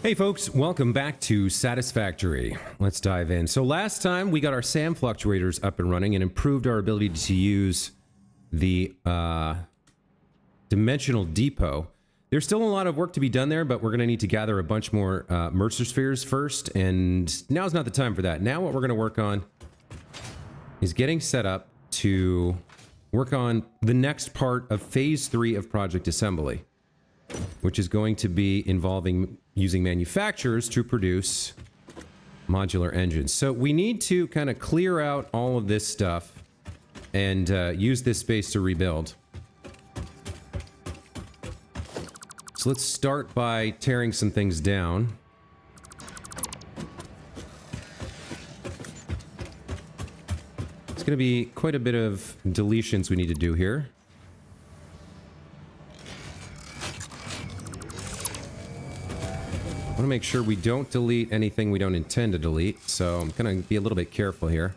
Hey folks, welcome back to Satisfactory. Let's dive in. So last time we got our SAM fluctuators up and running and improved our ability to use the dimensional depot. There's still a lot of work to be done there, but we're going to need to gather a bunch more Mercer spheres first, and now's not the time for that. Now what we're going to work on is getting set up to work on the next part of Phase 3 of Project Assembly, which is going to be involving using manufacturers to produce modular engines. So we need to kind of clear out all of this stuff and use this space to rebuild. So let's start by tearing some things down. It's going to be quite a bit of deletions we need to do here. I want to make sure we don't delete anything we don't intend to delete, so I'm going to be a little bit careful here.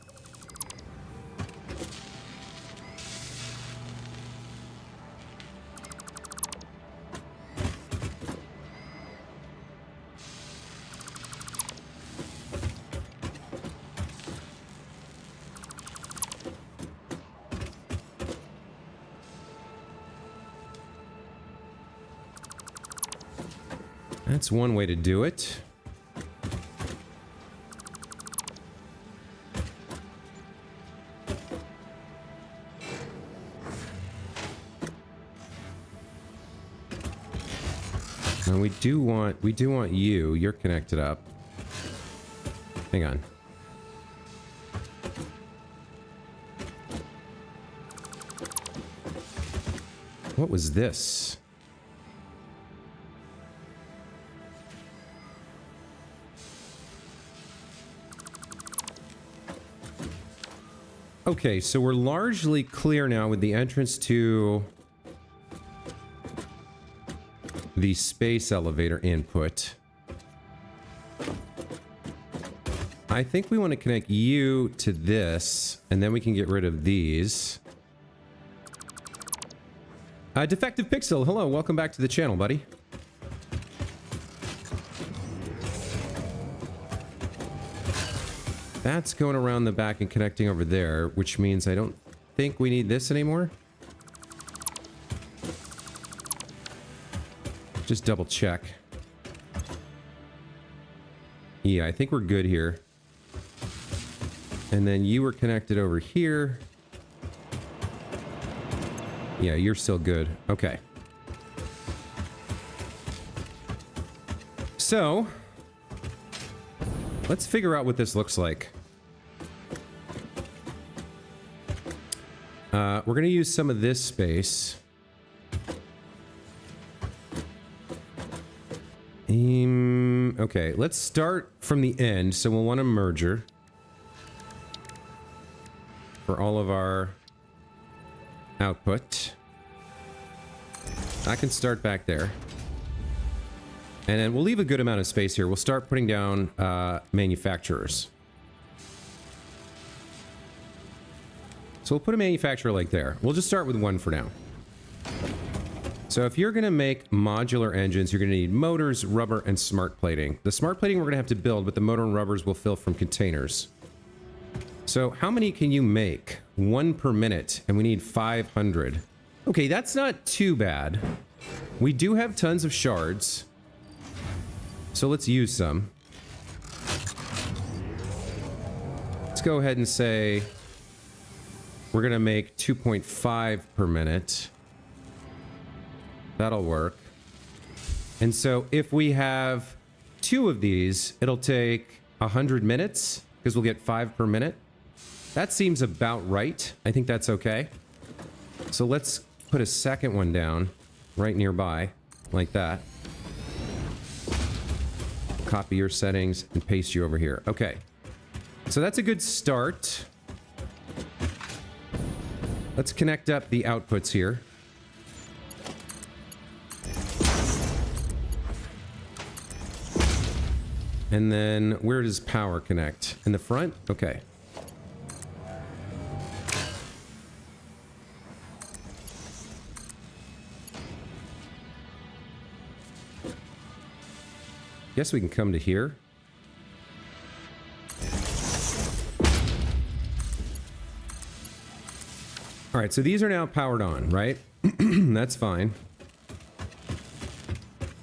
That's one way to do it. Now we do want you. You're connected up. Hang on. What was this? Okay, so we're largely clear now with the entrance to the space elevator input. I think we want to connect you to this, and then we can get rid of these. Defective Pixel, hello, welcome back to the channel, buddy. That's going around the back and connecting over there, which means I don't think we need this anymore. Just double check. Yeah, I think we're good here. And then you were connected over here. Yeah, you're still good. Okay. So, let's figure out what this looks like. We're going to use some of this space. Okay, let's start from the end. So we'll want a merger for all of our output. I can start back there. And then we'll leave a good amount of space here. We'll start putting down manufacturers. So we'll put a manufacturer like there. We'll just start with one for now. So if you're going to make modular engines, you're going to need motors, rubber, and smart plating. The smart plating we're going to have to build, but the motor and rubbers will fill from containers. So how many can you make? 1 per minute, and we need 500. Okay, that's not too bad. We do have tons of shards. So let's use some. Let's go ahead and say we're going to make 2.5 per minute. That'll work. And so if we have 2 of these, it'll take 100 minutes because we'll get 5 per minute. That seems about right. I think that's okay. So let's put a second one down right nearby like that. Copy your settings and paste you over here. Okay. So that's a good start. Let's connect up the outputs here. And then where does power connect? In the front? Okay. Guess we can come to here. All right, so these are now powered on, right? That's fine.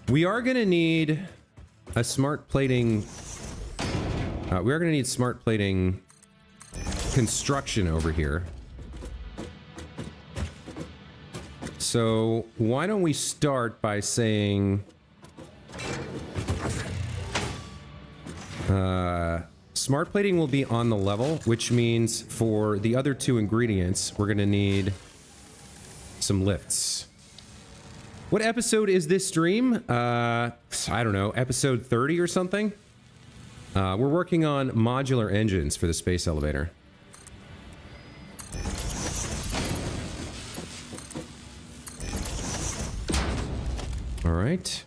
We are going to need a smart plating. We are going to need smart plating construction over here. So why don't we start by saying smart plating will be on the level, which means for the other two ingredients, we're going to need some lifts. What episode is this stream? I don't know, episode 30 or something? We're working on modular engines for the space elevator. All right.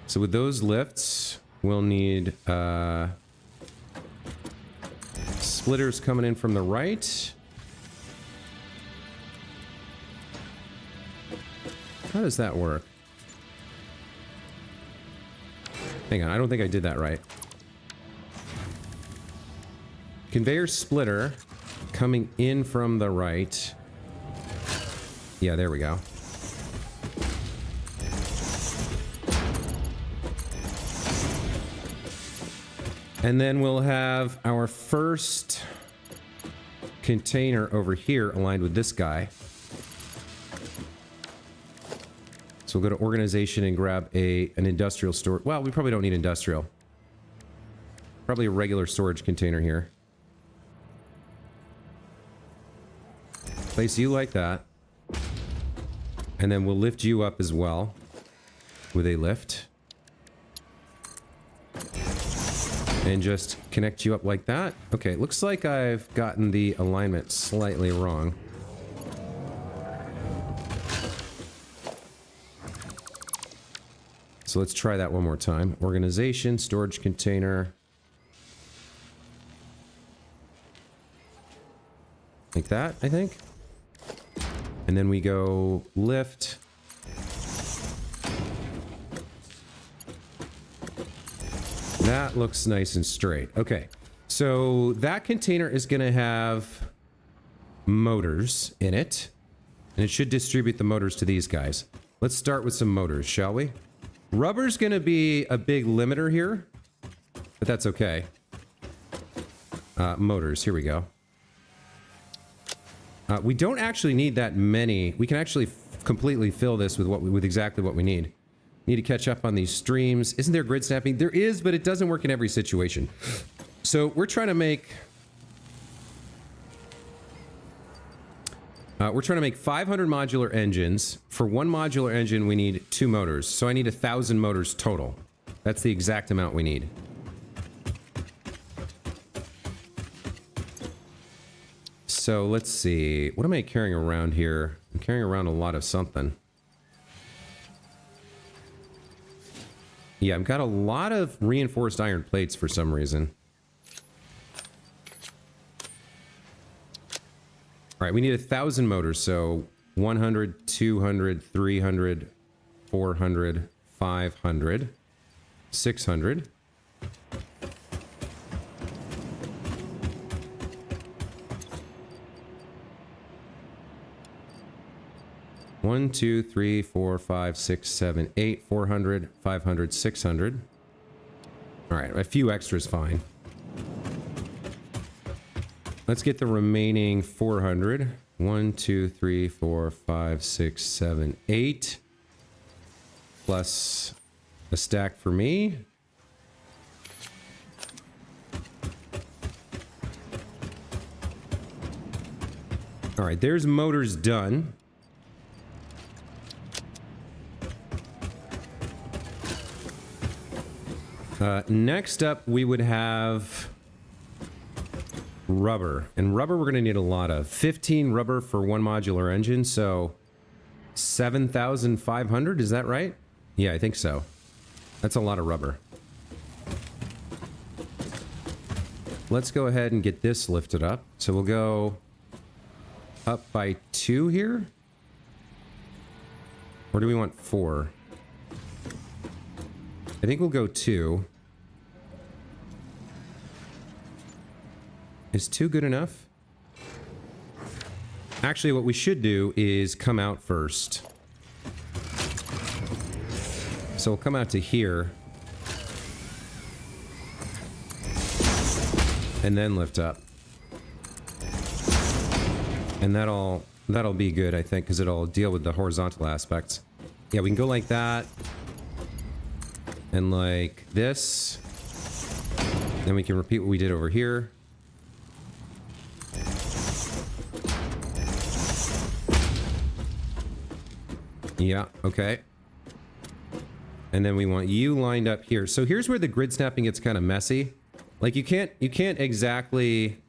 So with those lifts, we'll need splitters coming in from the right. How does that work? Hang on, I don't think I did that right. Conveyor splitter coming in from the right. Yeah, there we go. And then we'll have our first container over here aligned with this guy. So we'll go to organization and grab an industrial store. Well, we probably don't need industrial. Probably a regular storage container here. Place you like that. And then we'll lift you up as well with a lift. And just connect you up like that. Okay, looks like I've gotten the alignment slightly wrong. So let's try that one more time. Organization, storage container. Like that, I think. And then we go lift. That looks nice and straight. Okay, so that container is going to have motors in it, and it should distribute the motors to these guys. Let's start with some motors, shall we? Rubber's going to be a big limiter here, but that's okay. Motors, here we go. We don't actually need that many. We can actually completely fill this with exactly what we need. Need to catch up on these streams. Isn't there grid snapping? There is, but it doesn't work in every situation. So we're trying to make 500 modular engines. For one modular engine, we need 2 motors. So I need 1,000 motors total. That's the exact amount we need. So let's see. What am I carrying around here? I'm carrying around a lot of something. Yeah, I've got a lot of reinforced iron plates for some reason. All right, we need 1,000 motors, so 100, 200, 300, 400, 500, 600. One, 2, 3, 4, 5, 6, 7, 8, 400, 500, 600. All right, a few extras, fine. Let's get the remaining 400. 1, 2, 3, 4, 5, 6, 7, 8. Plus a stack for me. All right, there's motors done. Next up, we would have rubber. And rubber we're going to need a lot of. 15 rubber for one modular engine, so 7,500, is that right? Yeah, I think so. That's a lot of rubber. Let's go ahead and get this lifted up. So we'll go up by 2 here. Or do we want 4? I think we'll go 2. Is 2 good enough? Actually, what we should do is come out first. So we'll come out to here. And then lift up. And that'll be good, I think, because it'll deal with the horizontal aspects. Yeah, we can go like that. And like this. Then we can repeat what we did over here. Yeah, okay. And then we want you lined up here. So here's where the grid snapping gets kind of messy. Like you can't exactly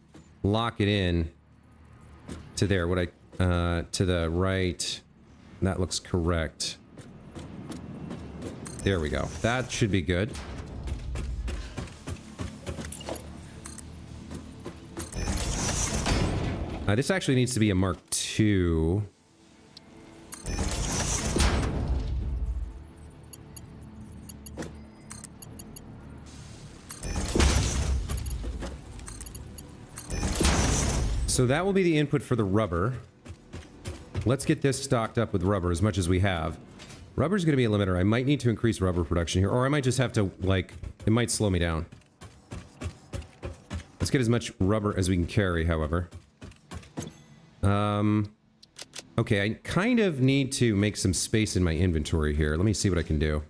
lock it in to there. What to the right. That looks correct. There we go. That should be good. This actually needs to be a Mark II. So that will be the input for the rubber. Let's get this stocked up with rubber as much as we have. Rubber's going to be a limiter. I might need to increase rubber production here, or I might just have to, like, it might slow me down. Let's get as much rubber as we can carry, however. Okay, I kind of need to make some space in my inventory here. Let me see what I can do.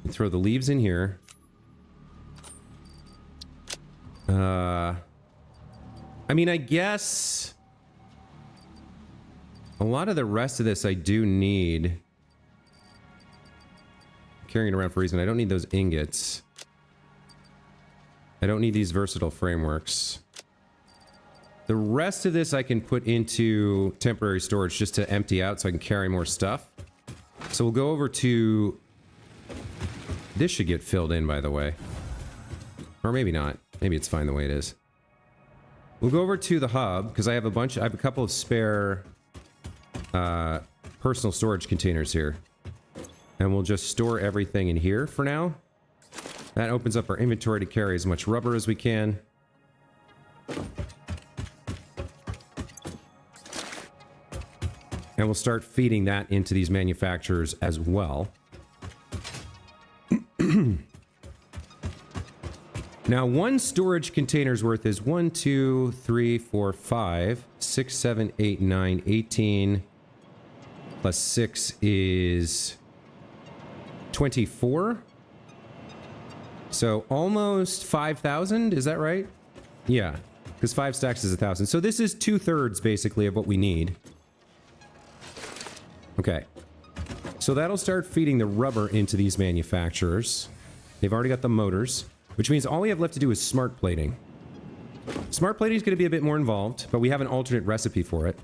Throw the leaves in here. I mean, I guess a lot of the rest of this I do need. Carrying it around for a reason. I don't need those ingots. I don't need these versatile frameworks. The rest of this I can put into temporary storage just to empty out so I can carry more stuff. So we'll go over to... This should get filled in, by the way. Or maybe not. Maybe it's fine the way it is. We'll go over to the hub, because I have I have a couple of spare personal storage containers here. And we'll just store everything in here for now. That opens up our inventory to carry as much rubber as we can. And we'll start feeding that into these manufacturers as well. Now, one storage container's worth is 1, 2, 3, 4, 5, 6, 7, 8, 9, 18. Plus 6 is 24. So almost 5,000, is that right? Yeah, because 5 stacks is 1,000. So this is 2/3 basically of what we need. Okay. So that'll start feeding the rubber into these manufacturers. They've already got the motors, which means all we have left to do is smart plating. Smart plating is going to be a bit more involved, but we have an alternate recipe for it.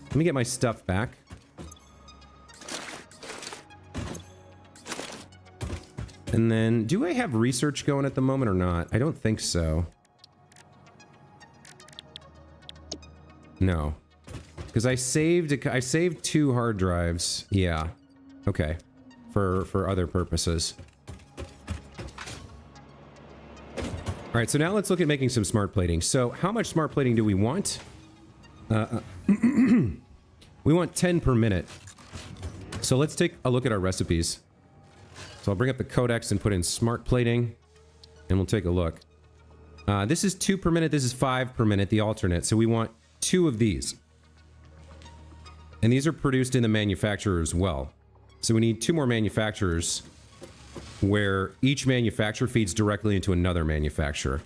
Let me get my stuff back. And then, do I have research going at the moment or not? I don't think so. No. Because I saved 2 hard drives. Yeah. Okay. For other purposes. Alright, so now let's look at making some smart plating. So, how much smart plating do we want? We want 10 per minute. So let's take a look at our recipes. So I'll bring up the codex and put in smart plating, and we'll take a look. This is 2 per minute, this is 5 per minute, the alternate. So we want 2 of these. And these are produced in the manufacturer as well. So we need 2 more manufacturers where each manufacturer feeds directly into another manufacturer.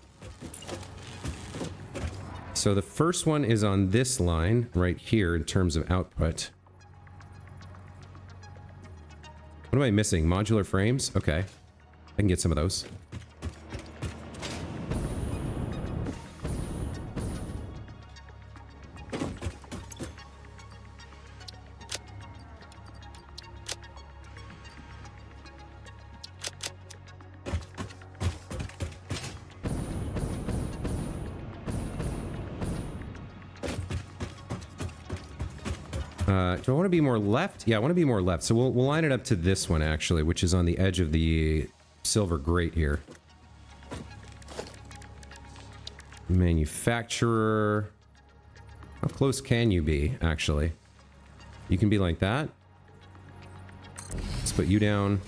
So the first one is on this line right here in terms of output. What am I missing? Modular frames? Okay. I can get some of those. Do I want to be more left? Yeah, I want to be more left. So we'll line it up to this one, actually, which is on the edge of the silver grate here. Manufacturer. How close can you be, actually? You can be like that. Let's put you down.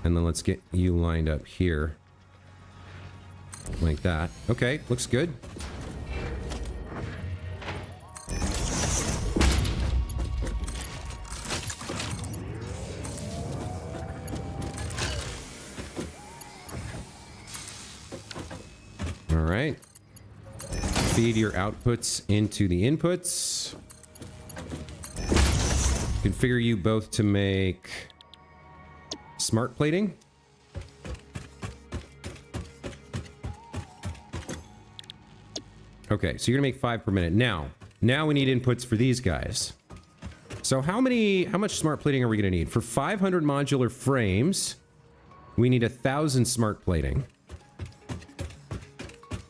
And then let's get you lined up here. Like that. Okay, looks good. All right. Feed your outputs into the inputs. Configure you both to make smart plating. Okay, so you're gonna make 5 per minute. Now we need inputs for these guys. So how much smart plating are we gonna need? For 500 modular frames, we need 1,000 smart plating.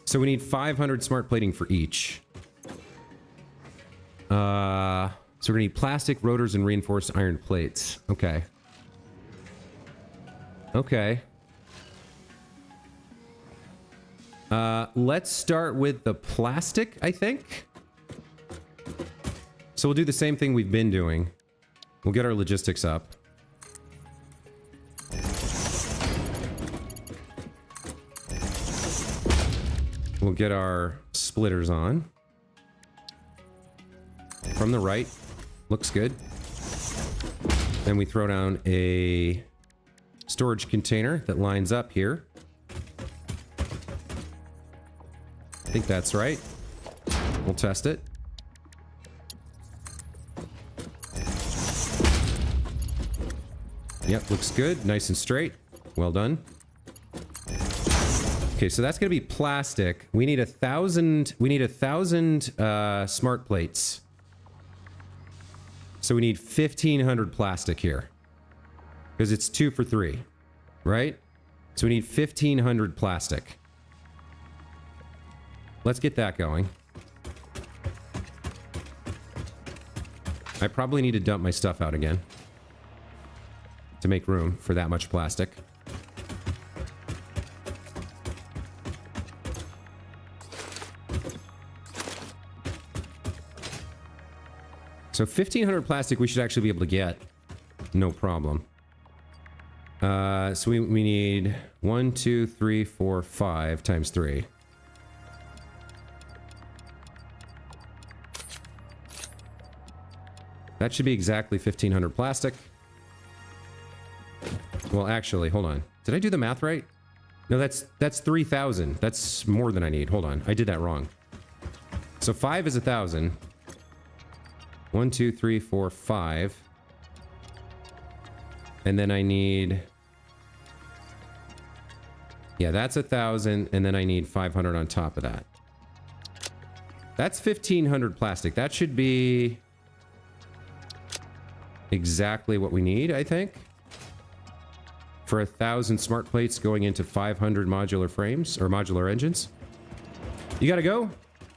So we need 500 smart plating for each. So we're gonna need plastic, rotors, and reinforced iron plates. Okay. Okay. Let's start with the plastic, I think. So we'll do the same thing we've been doing. We'll get our logistics up. We'll get our splitters on. From the right. Looks good. Then we throw down a storage container that lines up here. I think that's right. We'll test it. Yep, looks good. Nice and straight. Well done. Okay, so that's gonna be plastic. We need 1,000. We need 1,000 smart plates. So we need 1,500 plastic here, because it's 2 for 3, right? So we need 1,500 plastic. Let's get that going. I probably need to dump my stuff out again to make room for that much plastic. So 1,500 plastic we should actually be able to get. No problem. So we need 1, 2, 3, 4, 5 times 3. That should be exactly 1,500 plastic. Well, actually, hold on. Did I do the math right? No, that's 3,000. That's more than I need. Hold on. I did that wrong. So 5 is 1,000. 1, 2, 3, 4, 5. And then I need... Yeah, that's 1,000, and then I need 500 on top of that. That's 1,500 plastic. That should be exactly what we need, I think. For 1,000 smart plates going into 500 modular frames, or modular engines. You gotta go?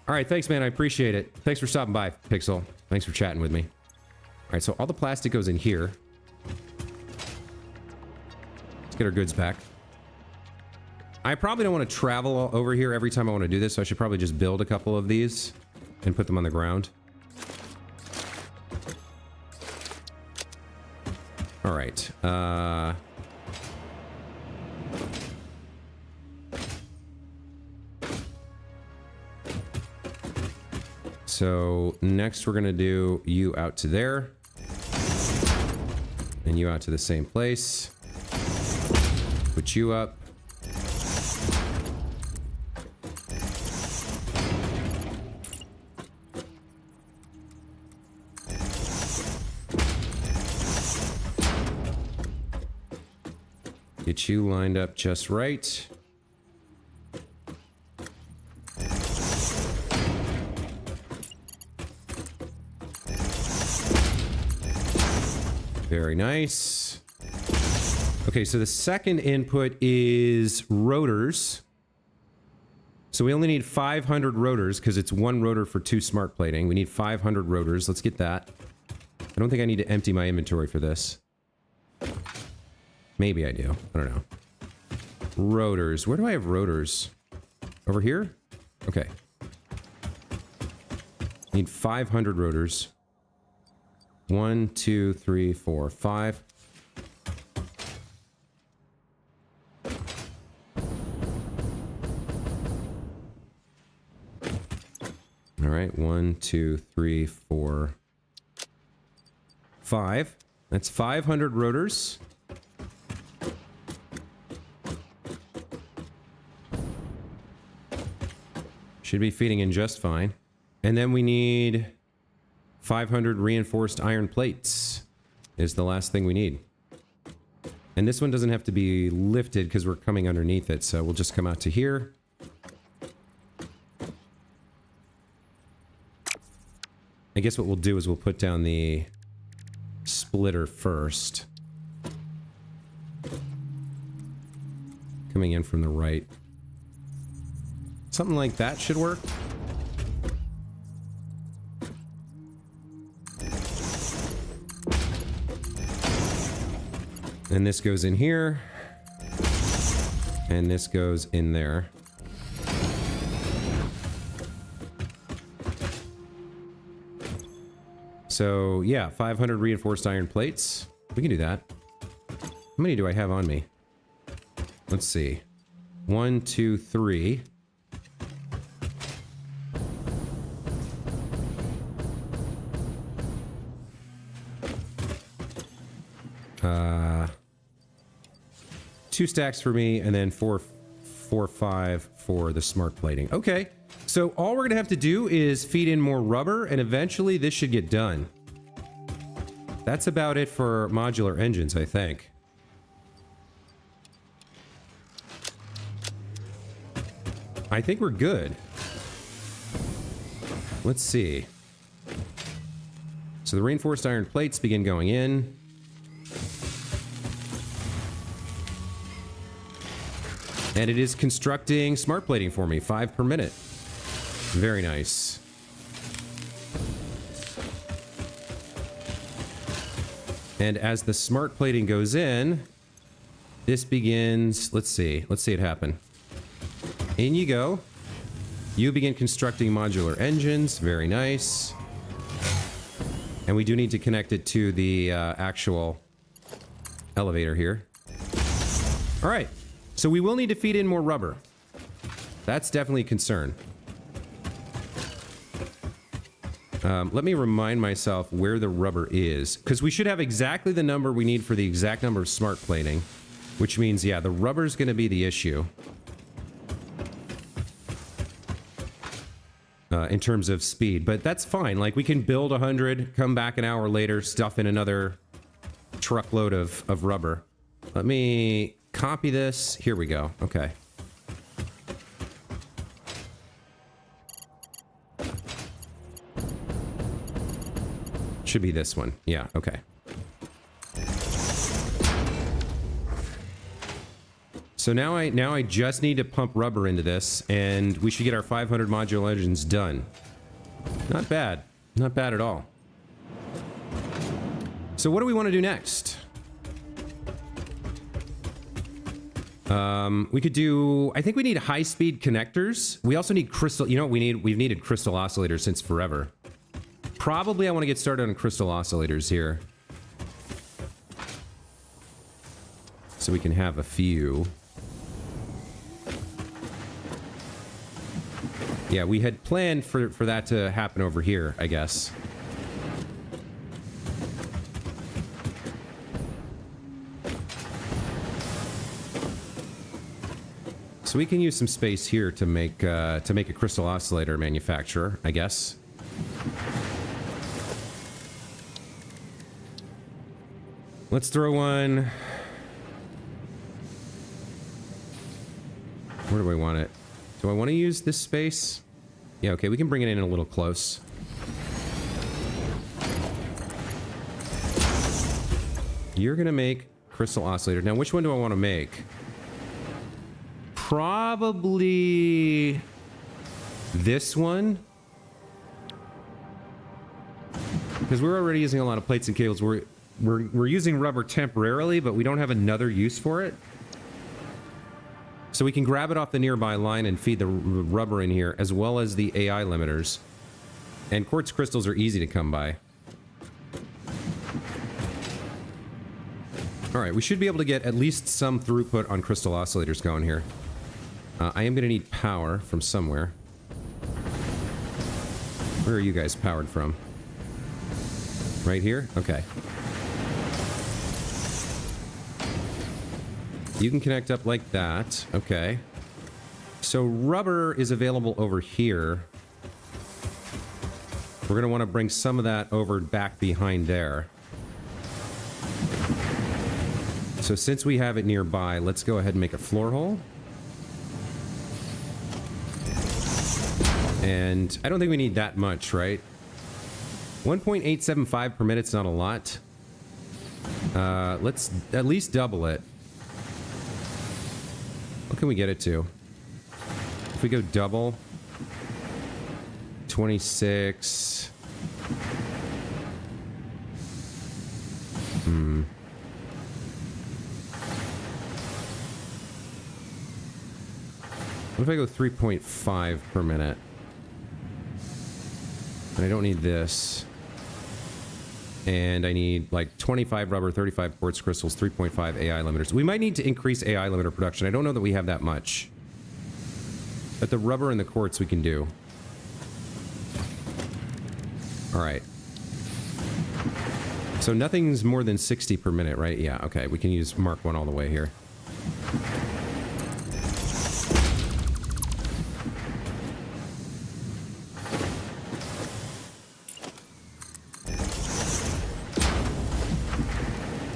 All right, thanks, man. I appreciate it. Thanks for stopping by, Pixel. Thanks for chatting with me. All right, so all the plastic goes in here. Let's get our goods back. I probably don't want to travel over here every time I want to do this, so I should probably just build a couple of these and put them on the ground. All right. So next we're going to do you out to there. And you out to the same place. Put you up. Get you lined up just right. Very nice. Okay, so the second input is rotors. So we only need 500 rotors because it's one rotor for 2 smart plating. We need 500 rotors. Let's get that. I don't think I need to empty my inventory for this. Maybe I do. I don't know. Rotors. Where do I have rotors? Over here? Okay. Need 500 rotors. 1, 2, 3, 4, 5. All right, 1, 2, 3, 4, 5. That's 500 rotors. Should be feeding in just fine. And then we need 500 reinforced iron plates is the last thing we need. And this one doesn't have to be lifted because we're coming underneath it, so we'll just come out to here. I guess what we'll do is we'll put down the splitter first. Coming in from the right. Something like that should work. And this goes in here. And this goes in there. So, yeah, 500 reinforced iron plates. We can do that. How many do I have on me? Let's see. 1, 2, 3. Two stacks for me, and then 4, 5 for the smart plating. Okay, so all we're gonna have to do is feed in more rubber, and eventually this should get done. That's about it for modular engines, I think. I think we're good. Let's see. So the reinforced iron plates begin going in. And it is constructing smart plating for me, 5 per minute. Very nice. And as the smart plating goes in, this begins, let's see it happen. In you go. You begin constructing modular engines, very nice. And we do need to connect it to the actual elevator here. All right. So we will need to feed in more rubber. That's definitely a concern. Let me remind myself where the rubber is, because we should have exactly the number we need for the exact number of smart plating, which means, yeah, the rubber's going to be the issue. In terms of speed, but that's fine. Like, we can build 100, come back an hour later, stuff in another truckload of rubber. Let me copy this. Here we go. Okay. Should be this one. Yeah, okay. So now I just need to pump rubber into this, and we should get our 500 modular engines done. Not bad. Not bad at all. So what do we want to do next? We could do... I think we need high-speed connectors. We also need crystal... You know what we need? We've needed crystal oscillators since forever. Probably I want to get started on crystal oscillators here. So we can have a few. Yeah, we had planned for that to happen over here, I guess. So we can use some space here to make a crystal oscillator manufacturer, I guess. Let's throw one. Where do I want it? Do I want to use this space? Yeah, okay, we can bring it in a little close. You're gonna make crystal oscillator. Now, which one do I want to make? Probably this one, because we're already using a lot of plates and cables, we're using rubber temporarily, but we don't have another use for it. So we can grab it off the nearby line and feed the rubber in here, as well as the AI limiters. And quartz crystals are easy to come by. Alright, we should be able to get at least some throughput on crystal oscillators going here. I am going to need power from somewhere. Where are you guys powered from? Right here? Okay. You can connect up like that. Okay. So rubber is available over here. We're going to want to bring some of that over back behind there. So since we have it nearby, let's go ahead and make a floor hole. And I don't think we need that much, right? 1.875 per minute's not a lot. Let's at least double it. What can we get it to? If we go double, 26. What if I go 3.5 per minute? And I don't need this. And I need like 25 rubber, 35 quartz crystals, 3.5 AI limiters. We might need to increase AI limiter production. I don't know that we have that much. But the rubber and the quartz we can do. Alright. So nothing's more than 60 per minute, right? Yeah, okay. We can use Mark 1 all the way here.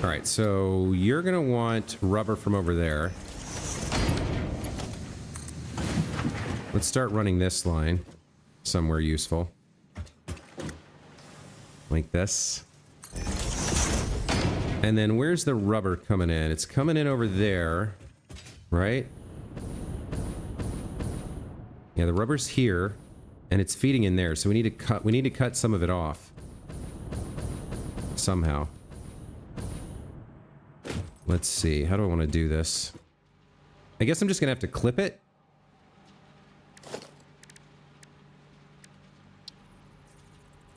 Alright, so you're gonna want rubber from over there. Let's start running this line somewhere useful. Like this. And then where's the rubber coming in? It's coming in over there, right? Yeah, the rubber's here, and it's feeding in there, so we need to cut some of it off. Somehow. Let's see, how do I want to do this? I guess I'm just gonna have to clip it.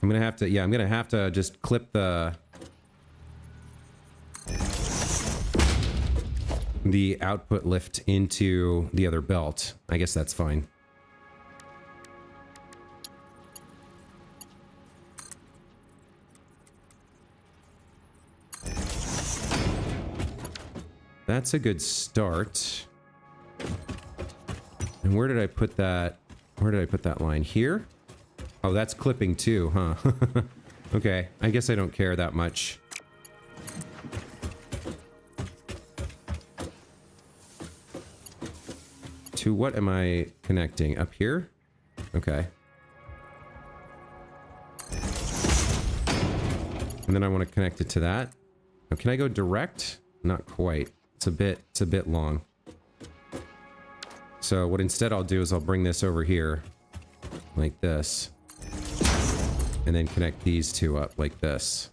I'm gonna have to just clip the output lift into the other belt. I guess that's fine. That's a good start. And where did I put that? Where did I put that line? Here? Oh, that's clipping too, huh? Okay, I guess I don't care that much. To what am I connecting? Up here? Okay. And then I want to connect it to that. Now, can I go direct? Not quite. It's a bit long. So what instead I'll do is I'll bring this over here like this. And then connect these two up like this.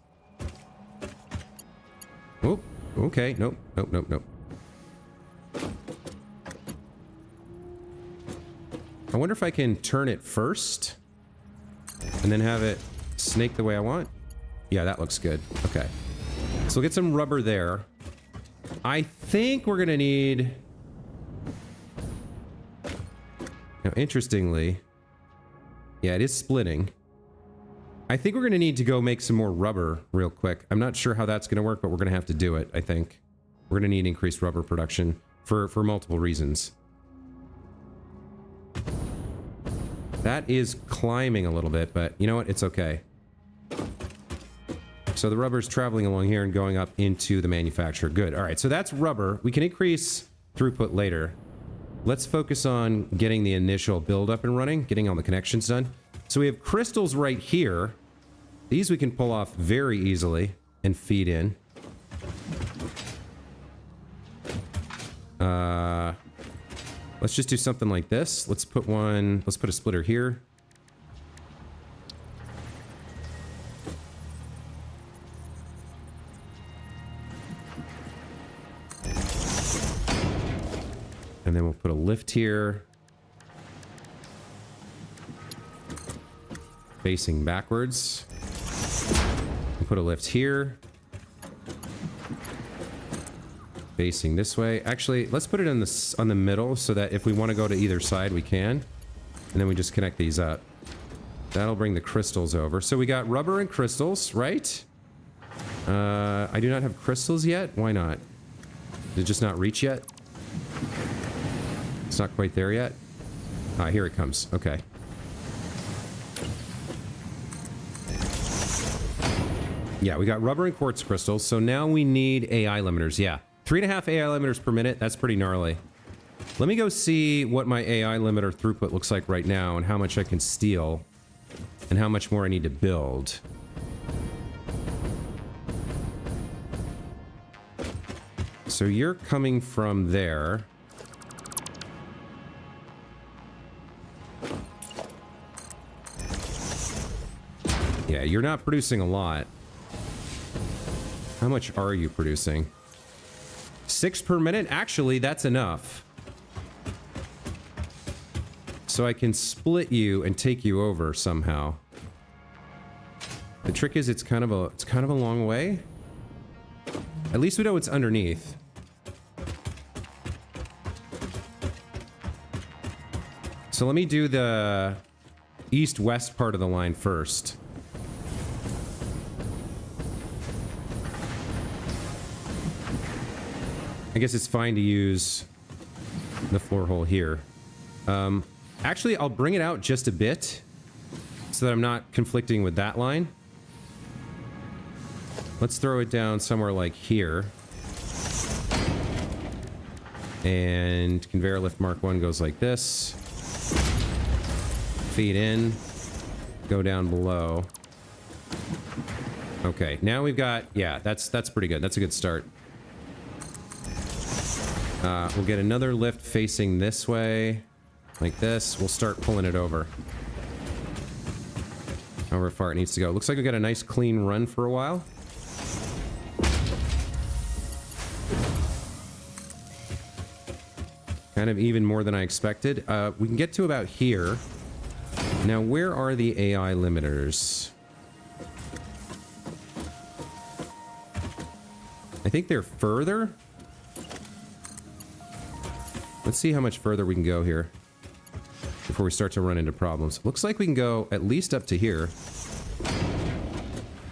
Oh, okay. Nope, nope, nope, nope. I wonder if I can turn it first and then have it snake the way I want. Yeah, that looks good. Okay. So we'll get some rubber there. I think we're gonna need... Now, interestingly... Yeah, it is splitting. I think we're gonna need to go make some more rubber real quick. I'm not sure how that's gonna work, but we're gonna have to do it, I think. We're gonna need increased rubber production for multiple reasons. That is climbing a little bit, but you know what? It's okay. So the rubber's traveling along here and going up into the manufacturer. Good. All right, so that's rubber. We can increase throughput later. Let's focus on getting the initial build up and running, getting all the connections done. So we have crystals right here. These we can pull off very easily and feed in. Let's just do something like this. Let's put a splitter here. And then we'll put a lift here. Facing backwards. We'll put a lift here. Facing this way. Actually, let's put it on the middle so that if we want to go to either side, we can. And then we just connect these up. That'll bring the crystals over. So we got rubber and crystals, right? I do not have crystals yet. Why not? Did it just not reach yet? It's not quite there yet. Ah, here it comes. Okay. Yeah, we got rubber and quartz crystals. So now we need AI limiters. Yeah. 3.5 AI limiters per minute. That's pretty gnarly. Let me go see what my AI limiter throughput looks like right now and how much I can steal and how much more I need to build. So you're coming from there. Yeah, you're not producing a lot. How much are you producing? 6 per minute? Actually, that's enough. So I can split you and take you over somehow. The trick is it's kind of a long way. At least we know it's underneath. So let me do the east-west part of the line first. I guess it's fine to use the floor hole here. Actually, I'll bring it out just a bit so that I'm not conflicting with that line. Let's throw it down somewhere like here. And conveyor lift Mark 1 goes like this. Feed in. Go down below. Okay, now we've got... Yeah, that's pretty good. That's a good start. We'll get another lift facing this way. Like this. We'll start pulling it over. However far it needs to go. Looks like we got a nice clean run for a while. Kind of even more than I expected. We can get to about here. Now, where are the AI limiters? I think they're further. Let's see how much further we can go here before we start to run into problems. Looks like we can go at least up to here.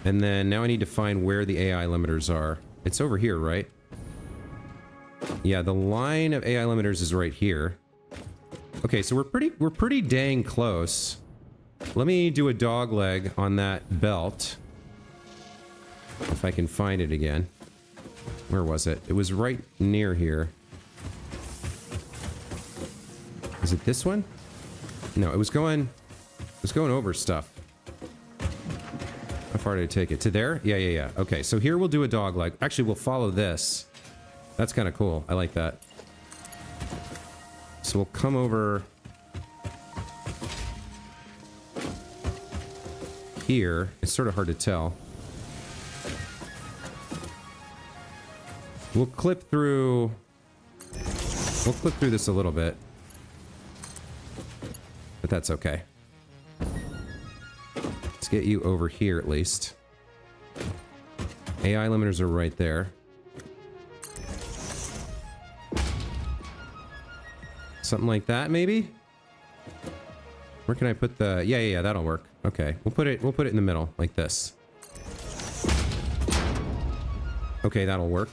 And then now I need to find where the AI limiters are. It's over here, right? Yeah, the line of AI limiters is right here. Okay, so we're pretty dang close. Let me do a dog leg on that belt. If I can find it again. Where was it? It was right near here. Is it this one? No, it was going over stuff. How far did it take it? To there? Yeah. Okay, so here we'll do a dog leg. Actually, we'll follow this. That's kind of cool. I like that. So we'll come over here. It's sort of hard to tell. We'll clip through this a little bit. But that's okay. Let's get you over here at least. AI limiters are right there. Something like that, maybe? Where can I put the... Yeah, that'll work. Okay, we'll put it in the middle, like this. Okay, that'll work.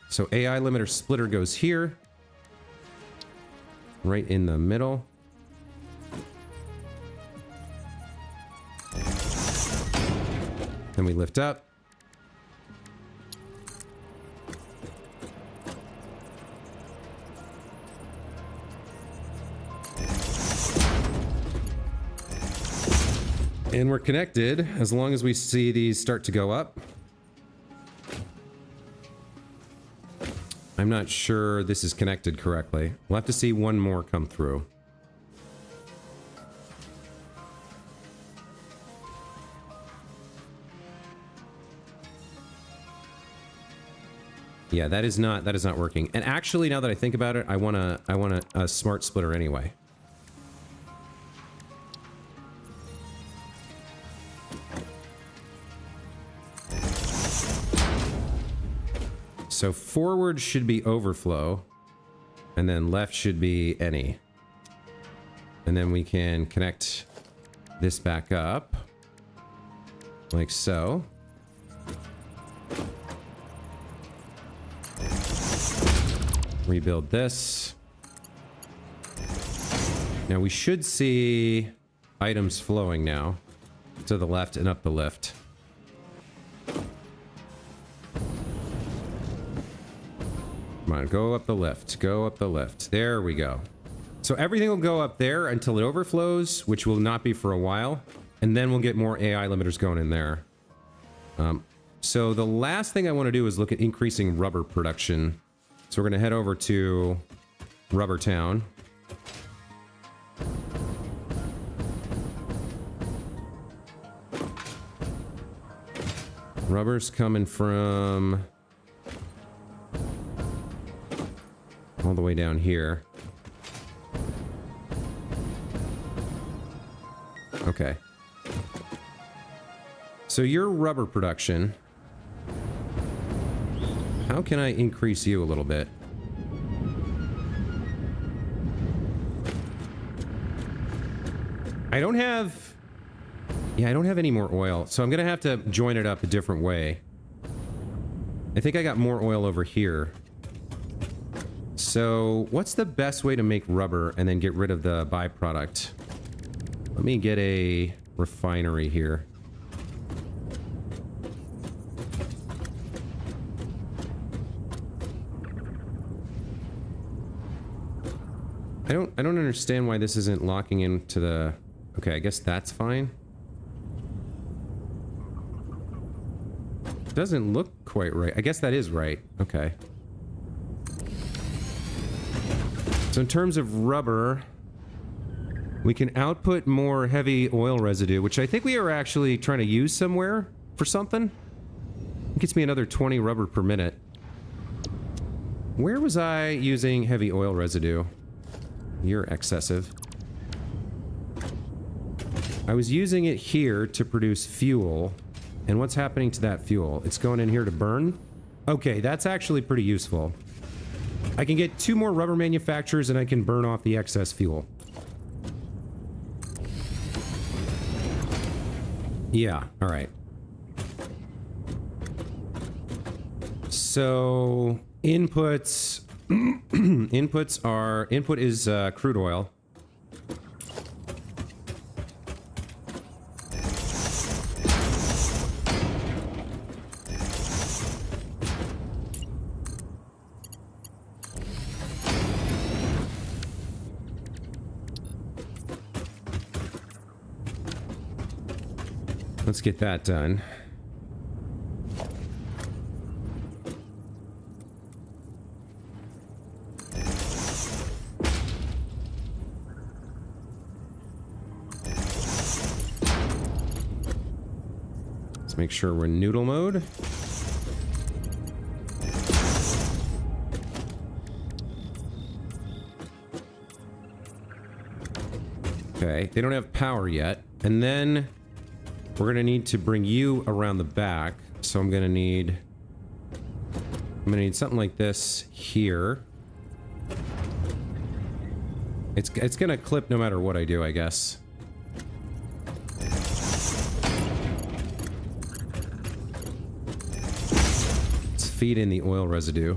So AI limiter splitter goes here. Right in the middle. Then we lift up. And we're connected as long as we see these start to go up. I'm not sure this is connected correctly. We'll have to see one more come through. Yeah, that is not working. And actually, now that I think about it, I want a smart splitter anyway. So forward should be overflow, and then left should be any. And then we can connect this back up, like so. Rebuild this. Now we should see items flowing now to the left and up the lift. Come on, go up the lift. Go up the lift. There we go. So everything will go up there until it overflows, which will not be for a while. And then we'll get more AI limiters going in there. So the last thing I want to do is look at increasing rubber production. So we're going to head over to Rubber Town. Rubber's coming from all the way down here. Okay. So your rubber production, how can I increase you a little bit? I don't have any more oil, so I'm gonna have to join it up a different way. I think I got more oil over here. So what's the best way to make rubber and then get rid of the byproduct? Let me get a refinery here. I don't understand why this isn't locking into the... Okay, I guess that's fine. Doesn't look quite right. I guess that is right. Okay. So in terms of rubber, we can output more heavy oil residue, which I think we are actually trying to use somewhere for something. It gets me another 20 rubber per minute. Where was I using heavy oil residue? You're excessive. I was using it here to produce fuel. And what's happening to that fuel? It's going in here to burn? Okay, that's actually pretty useful. I can get 2 more rubber manufacturers and I can burn off the excess fuel. Yeah, alright. So, inputs... Input is crude oil. Let's get that done. Let's make sure we're in noodle mode. Okay, they don't have power yet. And then we're gonna need to bring you around the back. So I'm gonna need something like this here. It's gonna clip no matter what I do, I guess. Let's feed in the oil residue.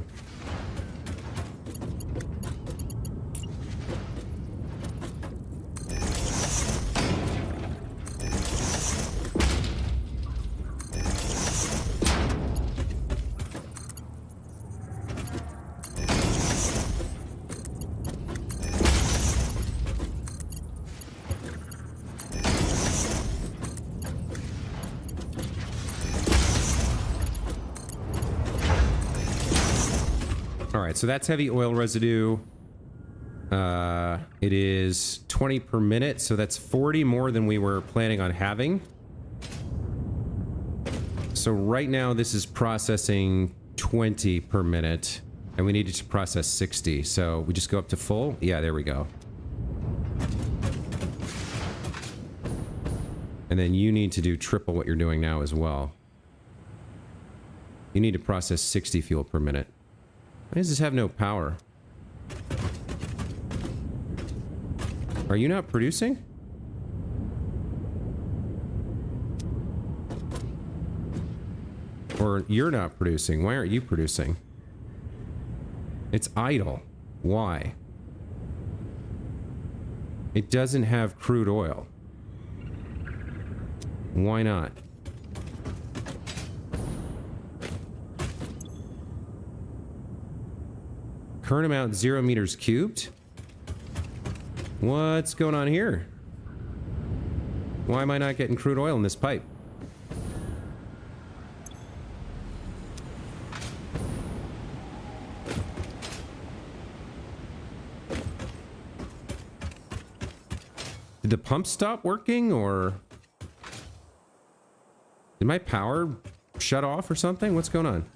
right, so that's heavy oil residue. It is 20 per minute, so that's 40 more than we were planning on having. So right now this is processing 20 per minute, and we needed to process 60. So we just go up to full. Yeah, there we go. And then you need to do triple what you're doing now as well. You need to process 60 fuel per minute. Why does this have no power? Are you not producing? Or you're not producing? Why aren't you producing? It's idle. Why? It doesn't have crude oil. Why not? Current amount 0 meters cubed? What's going on here? Why am I not getting crude oil in this pipe? Did the pump stop working, or did my power shut off or something? What's going on?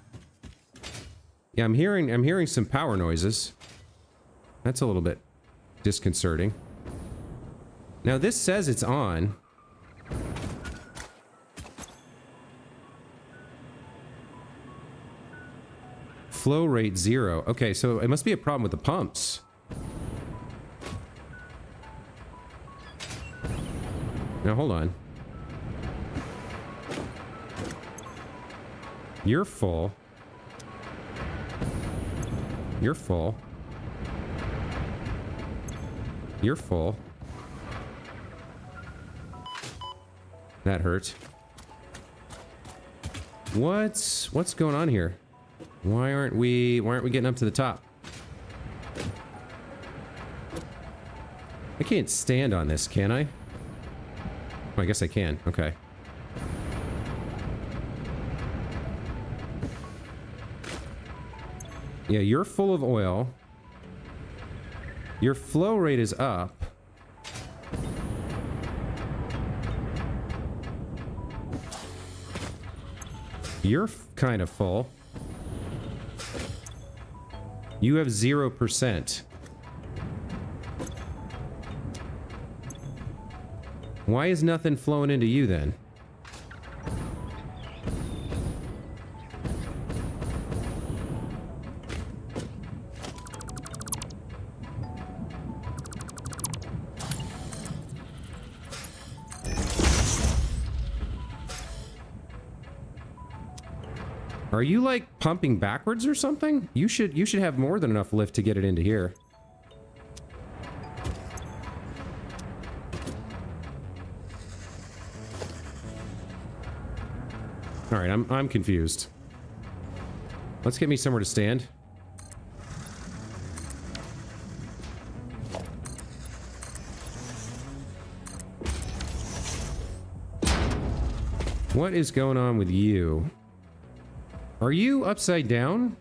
Yeah, I'm hearing some power noises. That's a little bit disconcerting. Now this says it's on. Flow rate 0. Okay, so it must be a problem with the pumps. Now hold on. You're full. You're full. You're full. That hurt. What's going on here? Why aren't we getting up to the top? I can't stand on this, can I? Oh, I guess I can. Okay. Yeah, you're full of oil. Your flow rate is up. You're kind of full. You have 0%. Why is nothing flowing into you then? Are you like pumping backwards or something? You should have more than enough lift to get it into here. All right, I'm confused. Let's get me somewhere to stand. What is going on with you? Are you upside down?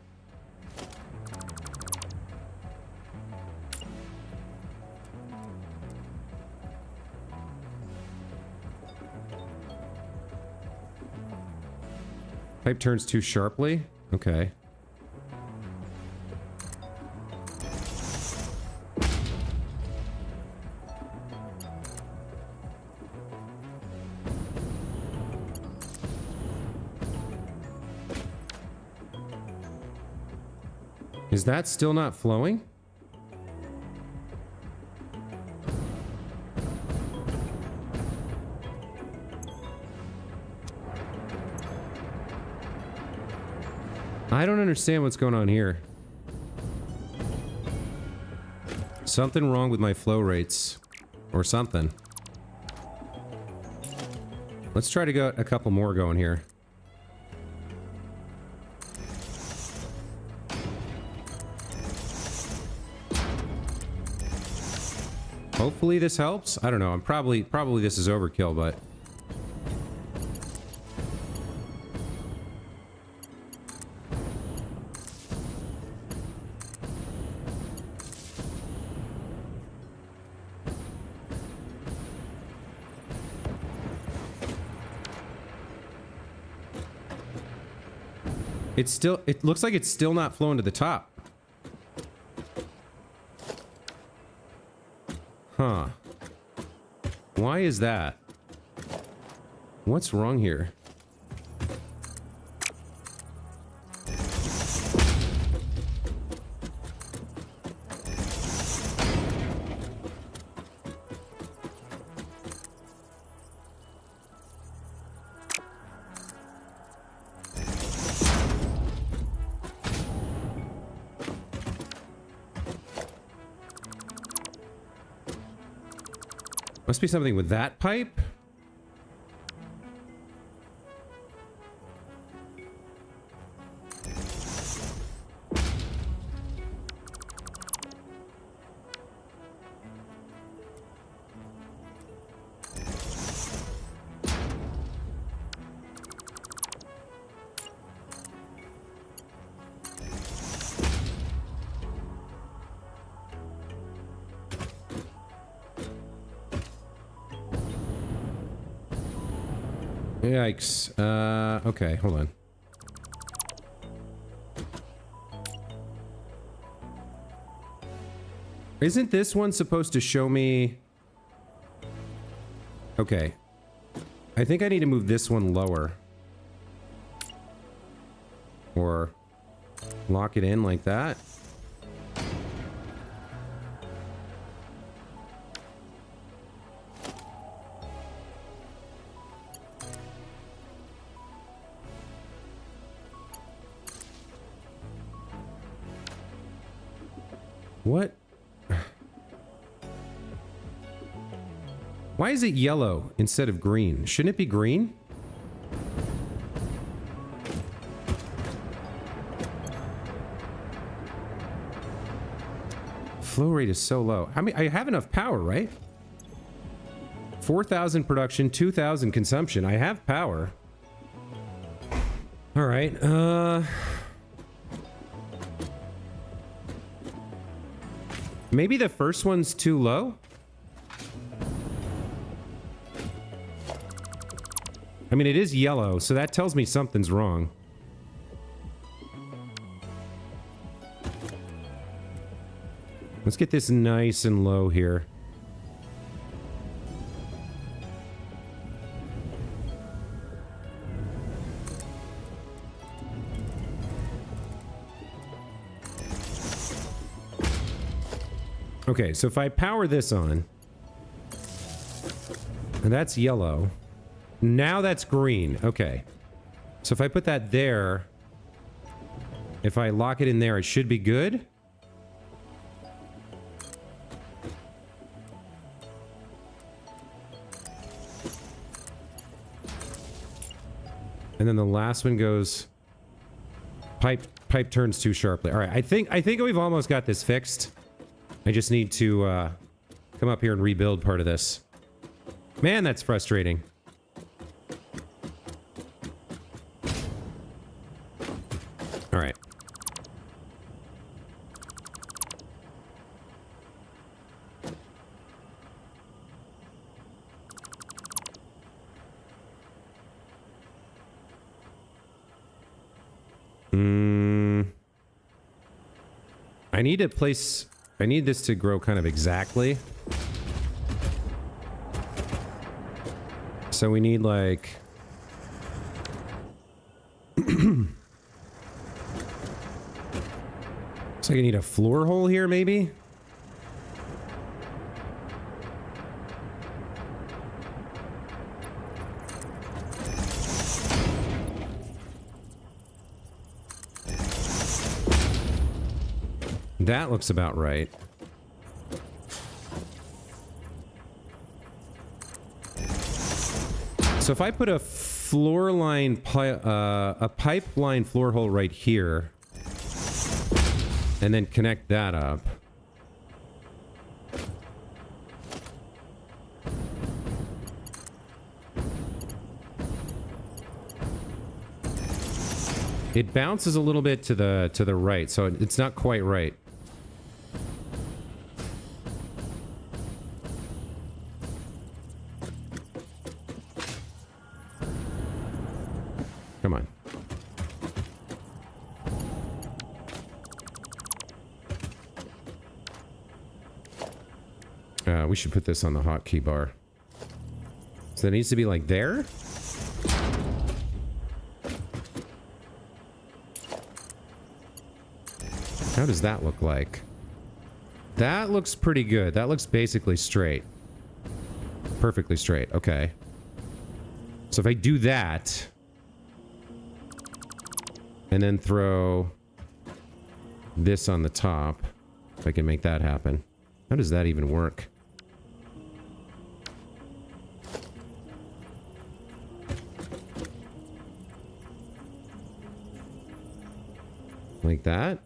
Pipe turns too sharply? Okay. Is that still not flowing? I don't understand what's going on here. Something wrong with my flow rates. Or something. Let's try to get a couple more going here. Hopefully this helps. I don't know. I'm probably this is overkill, but It looks like it's still not flowing to the top. Huh. Why is that? What's wrong here? Must be something with that pipe. Yikes. Okay, hold on. Isn't this one supposed to show me... Okay. I think I need to move this one lower. Or lock it in like that. What? Why is it yellow instead of green? Shouldn't it be green? Flow rate is so low. I mean, I have enough power, right? 4,000 production, 2,000 consumption. I have power. All right. Maybe the first one's too low? I mean, it is yellow, so that tells me something's wrong. Let's get this nice and low here. Okay, so if I power this on, and that's yellow, now that's green. Okay. So if I put that there, if I lock it in there, it should be good. And then the last one goes, pipe turns too sharply. All right, I think we've almost got this fixed. I just need to come up here and rebuild part of this. Man, that's frustrating. All right. I need to place... I need this to grow kind of exactly. So we need like... Looks like I need a floor hole here, maybe? That looks about right. So if I put a floor line, a pipeline floor hole right here, and then connect that up. It bounces a little bit to the right, so it's not quite right. Come on. We should put this on the hotkey bar. So it needs to be like there? How does that look like? That looks pretty good. That looks basically straight. Perfectly straight. Okay. So if I do that, and then throw this on the top, if I can make that happen. How does that even work? Like that?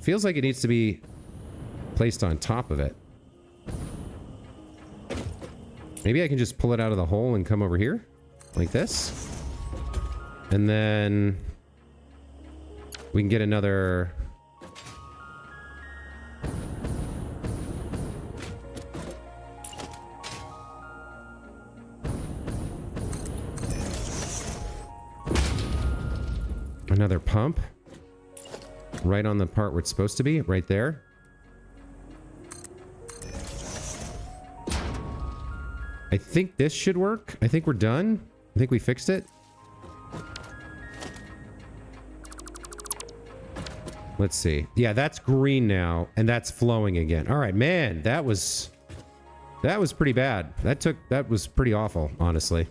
Feels like it needs to be placed on top of it. Maybe I can just pull it out of the hole and come over here? Like this? And then we can get another... another pump. Right on the part where it's supposed to be, right there. I think this should work. I think we're done. I think we fixed it. Let's see. Yeah, that's green now, and that's flowing again. All right, man, that was pretty bad. That was pretty awful, honestly.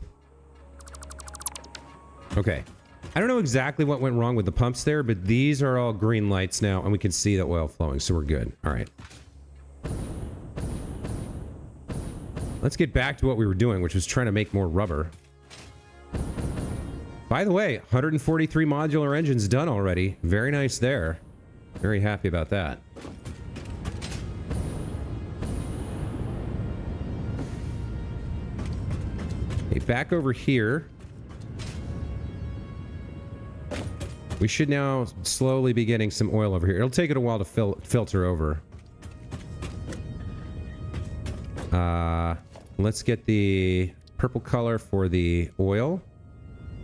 Okay. I don't know exactly what went wrong with the pumps there, but these are all green lights now, and we can see the oil flowing, so we're good. All right. Let's get back to what we were doing, which was trying to make more rubber. By the way, 143 modular engines done already. Very nice there. Very happy about that. Okay, back over here. We should now slowly be getting some oil over here. It'll take it a while to filter over. Let's get the purple color for the oil.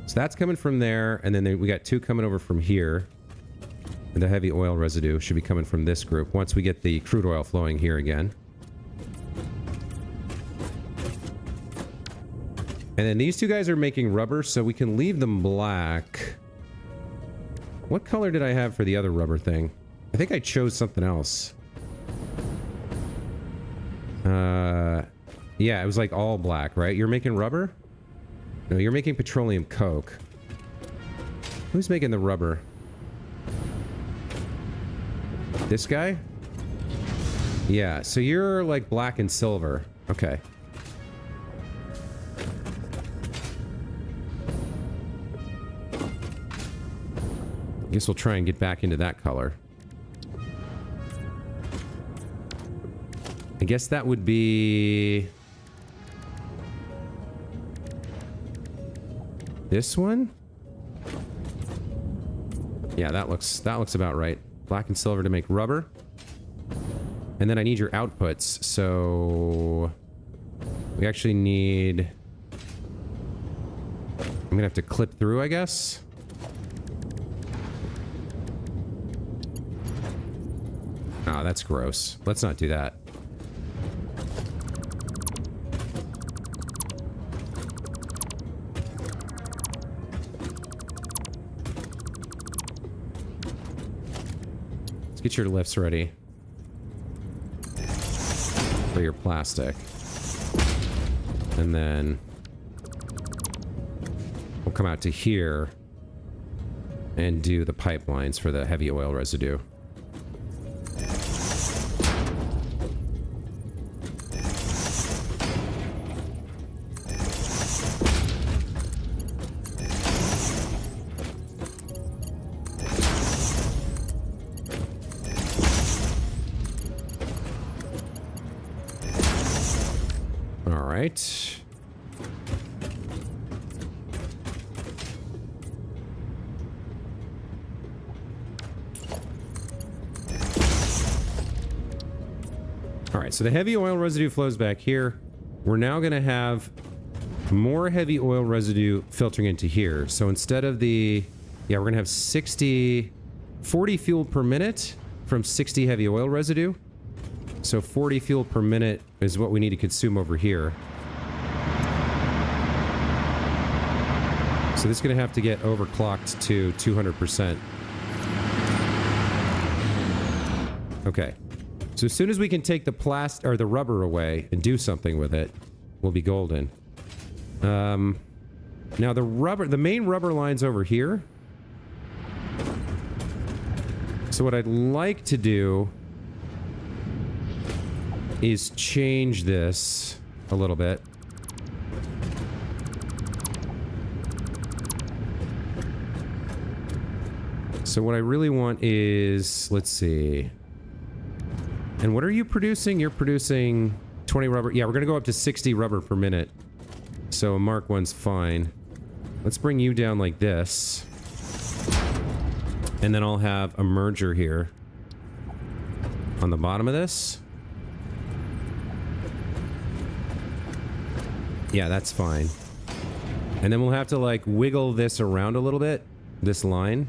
So that's coming from there, and then we got two coming over from here. And the heavy oil residue should be coming from this group once we get the crude oil flowing here again. And then these two guys are making rubber, so we can leave them black. What color did I have for the other rubber thing? I think I chose something else. Yeah, it was like all black, right? You're making rubber? No, you're making petroleum coke. Who's making the rubber? This guy? Yeah, so you're like black and silver. Okay. Guess we'll try and get back into that color. I guess that would be... this one? Yeah, that looks about right. Black and silver to make rubber. And then I need your outputs, so... we actually need... I'm gonna have to clip through, I guess. Oh, that's gross. Let's not do that. Let's get your lifts ready. For your plastic. And then we'll come out to here and do the pipelines for the heavy oil residue. So the heavy oil residue flows back here. We're now going to have more heavy oil residue filtering into here. So instead of the... yeah, we're going to have 40 fuel per minute from 60 heavy oil residue. So 40 fuel per minute is what we need to consume over here. So this is going to have to get overclocked to 200%. Okay. So as soon as we can take the rubber away and do something with it, we'll be golden. Now the main rubber line's over here. So what I'd like to do is change this a little bit. So what I really want is, let's see. And what are you producing? You're producing 20 rubber. Yeah, we're going to go up to 60 rubber per minute. So a Mark 1's fine. Let's bring you down like this. And then I'll have a merger here on the bottom of this. Yeah, that's fine. And then we'll have to like wiggle this around a little bit, this line.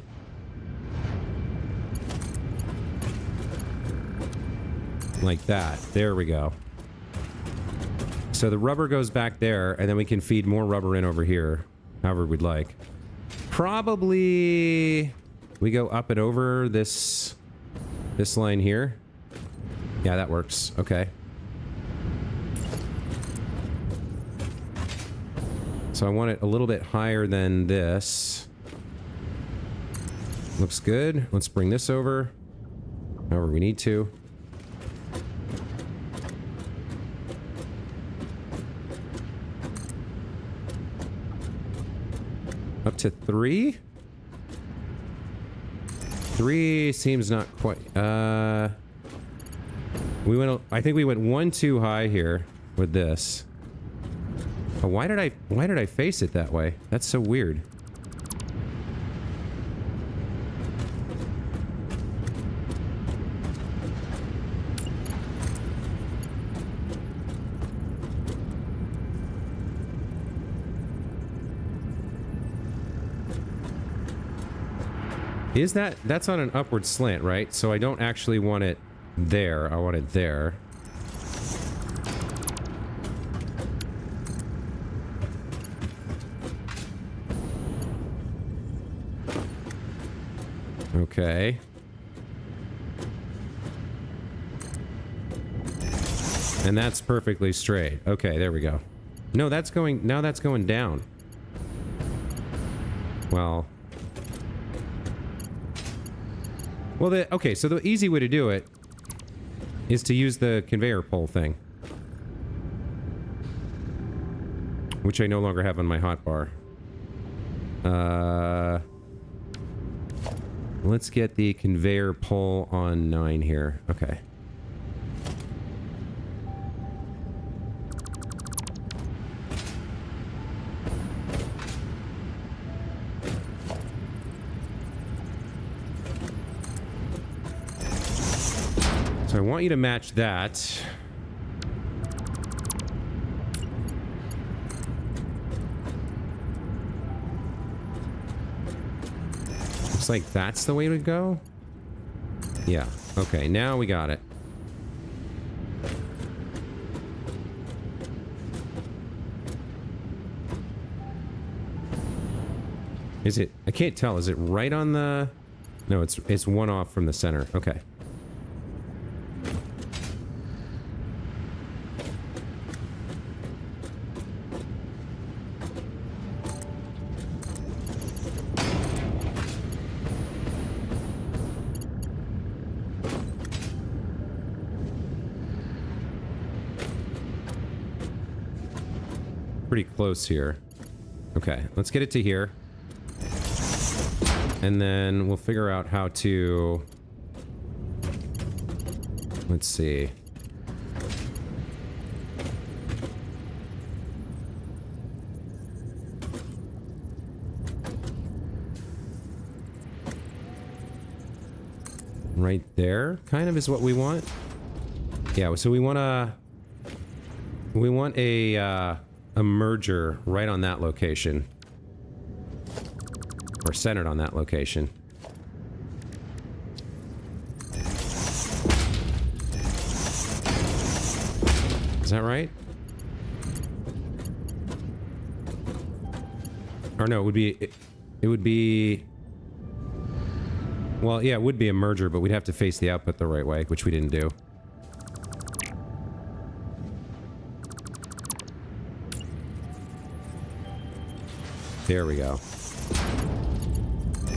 Like that. There we go. So the rubber goes back there, and then we can feed more rubber in over here, however we'd like. Probably we go up and over this line here. Yeah, that works. Okay. So I want it a little bit higher than this. Looks good. Let's bring this over, however we need to. Up to 3? 3 seems not quite... I think we went 1 too high here with this. Oh, why did I face it that way? That's so weird. Is that's on an upward slant, right? So I don't actually want it there. I want it there. Okay. And that's perfectly straight. Okay, there we go. No, that's going... Now that's going down. Well... Well, okay, so the easy way to do it is to use the conveyor pole thing. Which I no longer have on my hotbar. Let's get the conveyor pole on 9 here. Okay. So I want you to match that. Looks like that's the way to go. Yeah. Okay, now we got it. Is it... I can't tell. Is it right on the... No, it's one off from the center. Okay. Pretty close here. Okay, let's get it to here. And then we'll figure out how to... Let's see. Right there, kind of, is what we want. Yeah, so we want a merger right on that location. Or centered on that location. Is that right? Or no, it would be... Well, yeah, it would be a merger, but we'd have to face the output the right way, which we didn't do. There we go.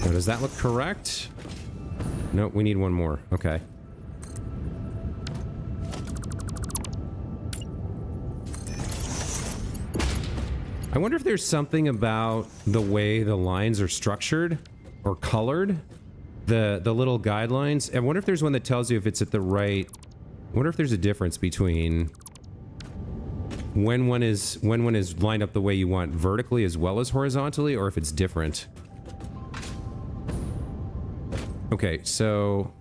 Now, does that look correct? Nope, we need one more. Okay. I wonder if there's something about the way the lines are structured or colored, the little guidelines. I wonder if there's one that tells you if it's at the right... I wonder if there's a difference between when one is lined up the way you want vertically as well as horizontally, or if it's different. Okay, so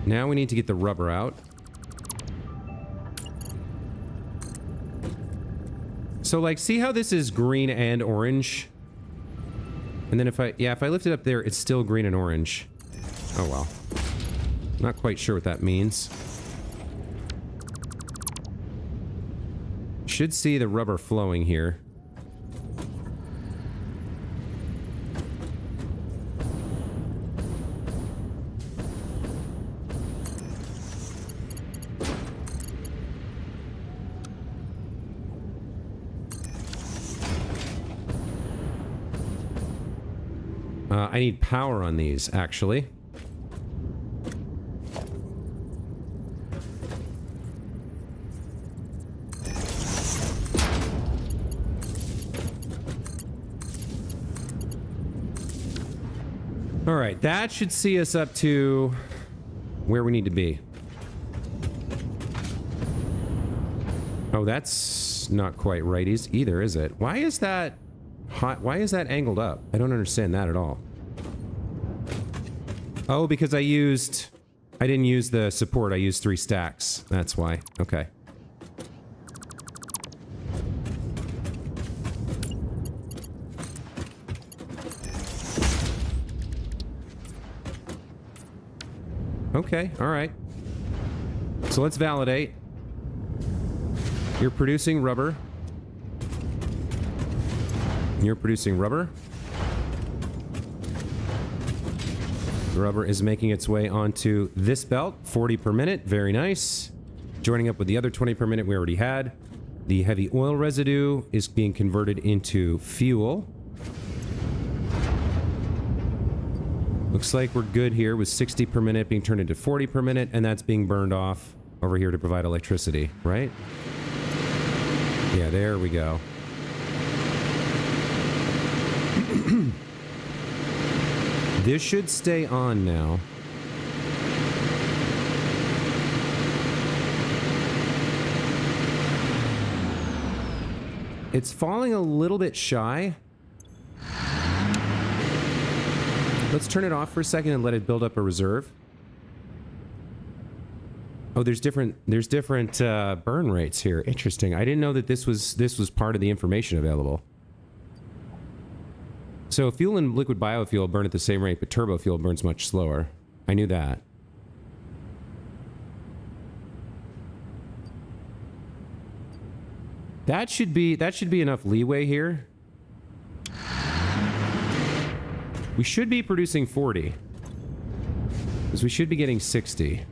now we need to get the rubber out. So, like, see how this is green and orange? And then if I lift it up there, it's still green and orange. Oh, well. Not quite sure what that means. Should see the rubber flowing here. I need power on these, actually. All right, that should see us up to where we need to be. Oh, that's not quite right either, is it? Why is that hot? Why is that angled up? I don't understand that at all. Oh, because I didn't use the support. I used 3 stacks. That's why. Okay. Okay, all right. So let's validate. You're producing rubber. You're producing rubber. The rubber is making its way onto this belt, 40 per minute, very nice. Joining up with the other 20 per minute we already had. The heavy oil residue is being converted into fuel. Looks like we're good here with 60 per minute being turned into 40 per minute, and that's being burned off over here to provide electricity, right? Yeah, there we go. This should stay on now. It's falling a little bit shy. Let's turn it off for a second and let it build up a reserve. Oh, there's different burn rates here. Interesting. I didn't know that this was part of the information available. So fuel and liquid biofuel burn at the same rate, but turbo fuel burns much slower. I knew that. That should be enough leeway here. We should be producing 40. Because we should be getting 60.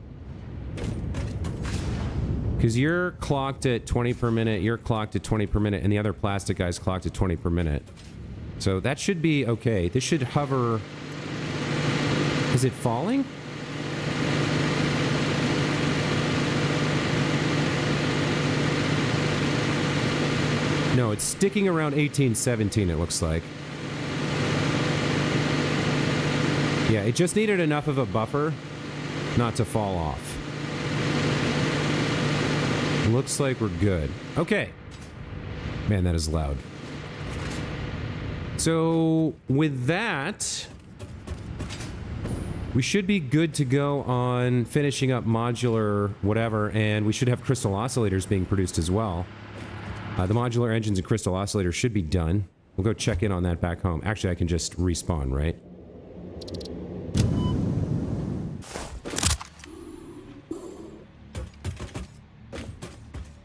Because you're clocked at 20 per minute, you're clocked at 20 per minute, and the other plastic guy's clocked at 20 per minute. So that should be okay. This should hover... Is it falling? No, it's sticking around 1817, it looks like. Yeah, it just needed enough of a buffer not to fall off. Looks like we're good. Okay. Man, that is loud. So, with that, we should be good to go on finishing up modular whatever, and we should have crystal oscillators being produced as well. The modular engines and crystal oscillators should be done. We'll go check in on that back home. Actually, I can just respawn, right?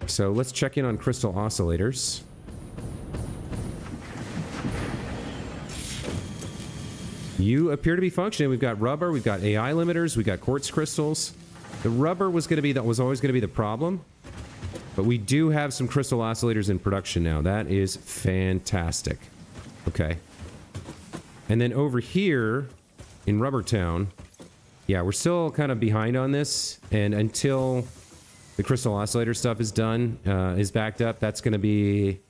So let's check in on crystal oscillators. You appear to be functioning. We've got rubber, we've got AI limiters, we've got quartz crystals. The rubber was always going to be the problem, but we do have some crystal oscillators in production now. That is fantastic. Okay. And then over here in Rubber Town, yeah, we're still kind of behind on this, and until the crystal oscillator stuff is done, is backed up, that's going to be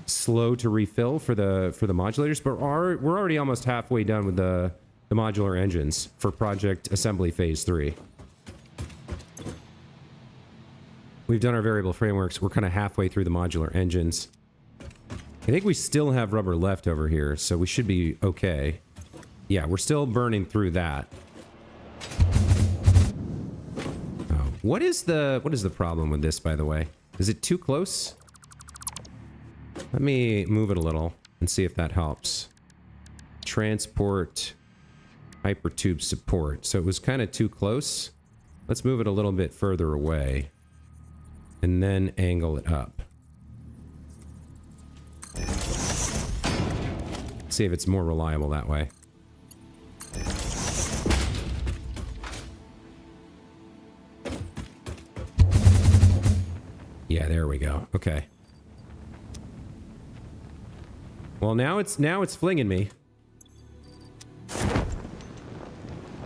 slow to refill for the modulators. But we're already almost halfway done with the modular engines for Project Assembly Phase 3. We've done our variable frameworks. We're kind of halfway through the modular engines. I think we still have rubber left over here, so we should be okay. Yeah, we're still burning through that. Oh, what is the problem with this, by the way? Is it too close? Let me move it a little and see if that helps. Transport hypertube support. So it was kind of too close. Let's move it a little bit further away and then angle it up. See if it's more reliable that way. Yeah, there we go. Okay. Well, now it's flinging me.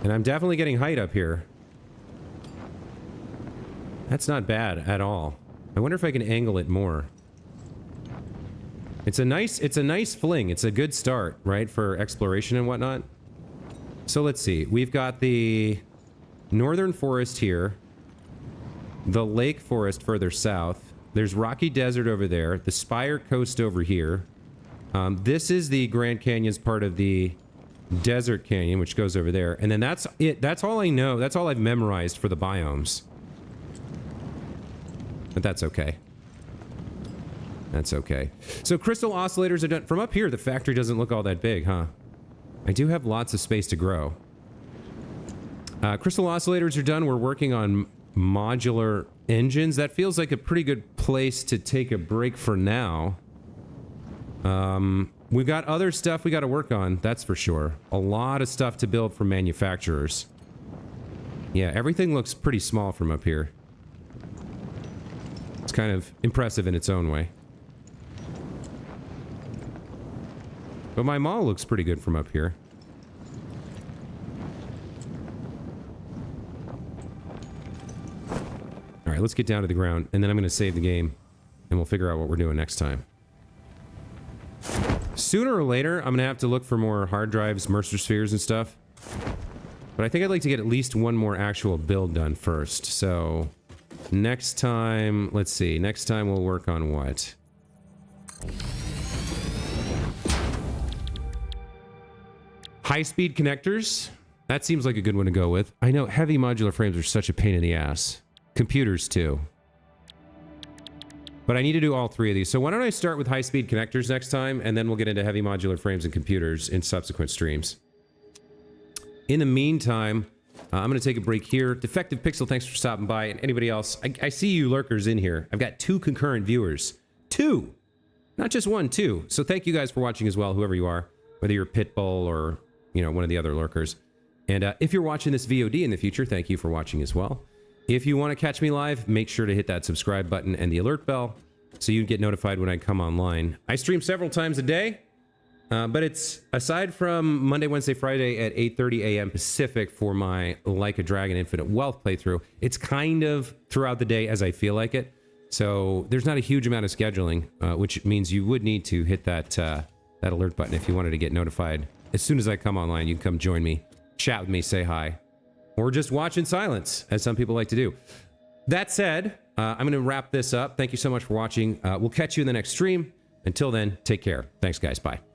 And I'm definitely getting height up here. That's not bad at all. I wonder if I can angle it more. It's a nice fling. It's a good start, right, for exploration and whatnot. So let's see. We've got the northern forest here. The lake forest further south. There's Rocky Desert over there. The Spire Coast over here. This is the Grand Canyon's part of the Desert Canyon, which goes over there. And then that's it. That's all I know. That's all I've memorized for the biomes. But that's okay. That's okay. So crystal oscillators are done. From up here, the factory doesn't look all that big, huh? I do have lots of space to grow. Crystal oscillators are done. We're working on modular engines. That feels like a pretty good place to take a break for now. We've got other stuff we got to work on, that's for sure. A lot of stuff to build from manufacturers. Yeah, everything looks pretty small from up here. It's kind of impressive in its own way. But my mall looks pretty good from up here. Alright, let's get down to the ground, and then I'm going to save the game, and we'll figure out what we're doing next time. Sooner or later, I'm going to have to look for more hard drives, Mercer spheres, and stuff. But I think I'd like to get at least one more actual build done first. So, next time, let's see. Next time we'll work on what? High-speed connectors. That seems like a good one to go with. I know heavy modular frames are such a pain in the ass. Computers, too. But I need to do all three of these. So why don't I start with high-speed connectors next time, and then we'll get into heavy modular frames and computers in subsequent streams. In the meantime, I'm going to take a break here. Defective Pixel, thanks for stopping by. And anybody else, I see you lurkers in here. I've got 2 concurrent viewers. 2! Not just 1, 2. So thank you guys for watching as well, whoever you are. Whether you're Pitbull or, you know, one of the other lurkers. And if you're watching this VOD in the future, thank you for watching as well. If you want to catch me live, make sure to hit that subscribe button and the alert bell so you get notified when I come online. I stream several times a day, but it's aside from Monday, Wednesday, Friday at 8:30 a.m. Pacific for my Like a Dragon Infinite Wealth playthrough. It's kind of throughout the day as I feel like it. So there's not a huge amount of scheduling, which means you would need to hit that, that alert button if you wanted to get notified. As soon as I come online, you can come join me, chat with me, say hi. Or just watch in silence, as some people like to do. That said, I'm going to wrap this up. Thank you so much for watching. We'll catch you in the next stream. Until then, take care. Thanks, guys. Bye.